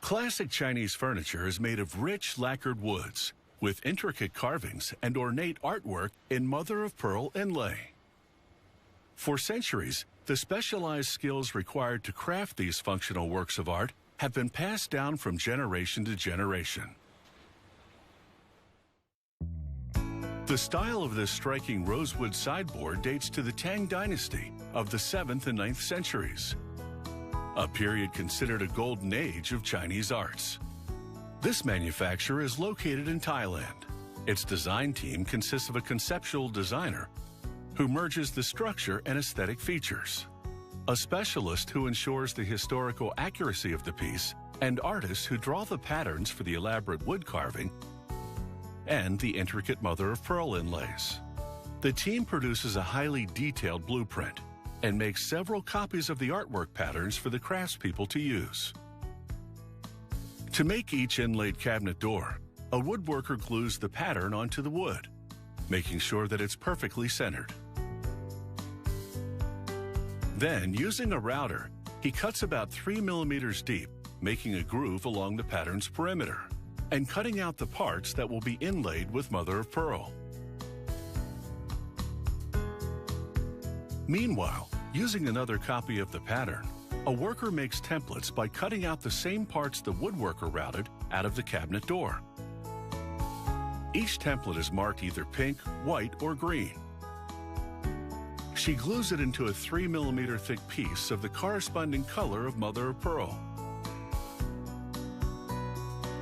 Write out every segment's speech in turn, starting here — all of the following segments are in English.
Classic Chinese furniture is made of rich lacquered woods with intricate carvings and ornate artwork in mother-of-pearl inlay. For centuries, the specialized skills required to craft these functional works of art have been passed down from generation to generation. The style of this striking rosewood sideboard dates to the Tang Dynasty of the 7th and 9th centuries, a period considered a golden age of Chinese arts. This manufacturer is located in Thailand. Its design team consists of a conceptual designer who merges the structure and aesthetic features, a specialist who ensures the historical accuracy of the piece, and artists who draw the patterns for the elaborate wood carving and the intricate mother-of-pearl inlays. The team produces a highly detailed blueprint and makes several copies of the artwork patterns for the craftspeople to use. To make each inlaid cabinet door, a woodworker glues the pattern onto the wood, making sure that it's perfectly centered. Then, using a router, he cuts about 3 millimeters deep, making a groove along the pattern's perimeter, and cutting out the parts that will be inlaid with mother-of-pearl. Meanwhile, using another copy of the pattern, a worker makes templates by cutting out the same parts the woodworker routed out of the cabinet door. Each template is marked either pink, white, or green. She glues it into a 3 millimeter thick piece of the corresponding color of mother-of-pearl.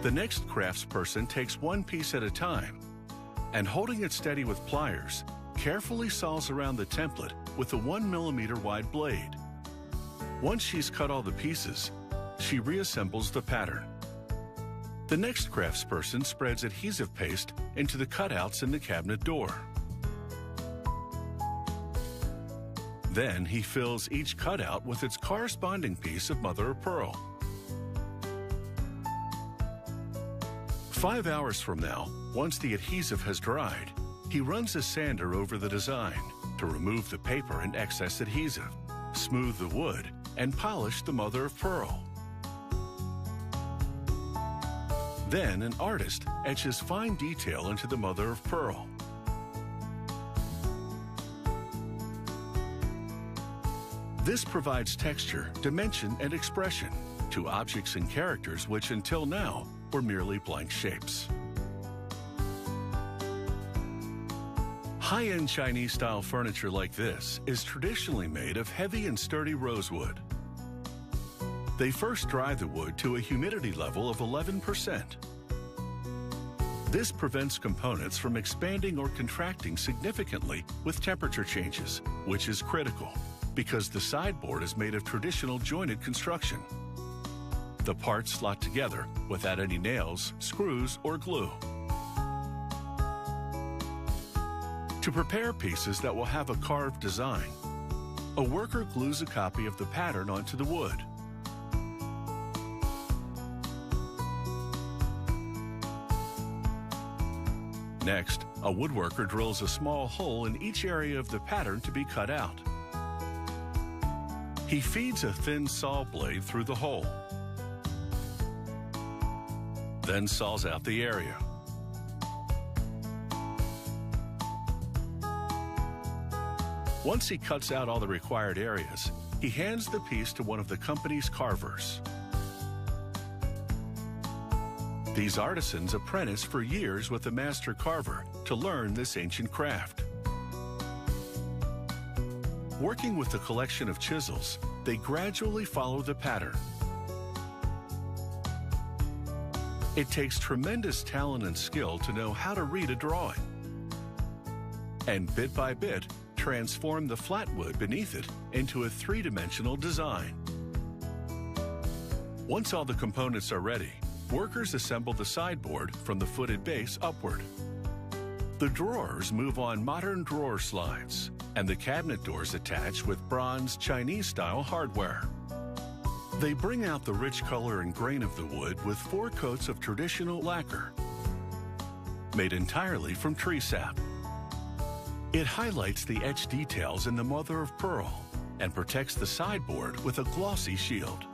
The next craftsperson takes one piece at a time and, holding it steady with pliers, carefully saws around the template with a 1 millimeter wide blade. Once she's cut all the pieces, she reassembles the pattern. The next craftsperson spreads adhesive paste into the cutouts in the cabinet door. Then he fills each cutout with its corresponding piece of mother-of-pearl. 5 hours from now, once the adhesive has dried, he runs a sander over the design to remove the paper and excess adhesive, smooth the wood, and polish the mother-of-pearl. Then an artist etches fine detail into the mother-of-pearl. This provides texture, dimension, and expression to objects and characters which until now were merely blank shapes. High-end Chinese-style furniture like this is traditionally made of heavy and sturdy rosewood. They first dry the wood to a humidity level of 11%. This prevents components from expanding or contracting significantly with temperature changes, which is critical because the sideboard is made of traditional jointed construction. The parts slot together without any nails, screws, or glue. To prepare pieces that will have a carved design, a worker glues a copy of the pattern onto the wood. Next, a woodworker drills a small hole in each area of the pattern to be cut out. He feeds a thin saw blade through the hole, then saws out the area. Once he cuts out all the required areas, he hands the piece to one of the company's carvers. These artisans apprentice for years with a master carver to learn this ancient craft. Working with a collection of chisels, they gradually follow the pattern. It takes tremendous talent and skill to know how to read a drawing, and bit by bit, transform the flat wood beneath it into a three-dimensional design. Once all the components are ready, workers assemble the sideboard from the footed base upward. The drawers move on modern drawer slides, and the cabinet doors attach with bronze Chinese-style hardware. They bring out the rich color and grain of the wood with 4 coats of traditional lacquer, made entirely from tree sap. It highlights the etched details in the mother-of-pearl and protects the sideboard with a glossy shield.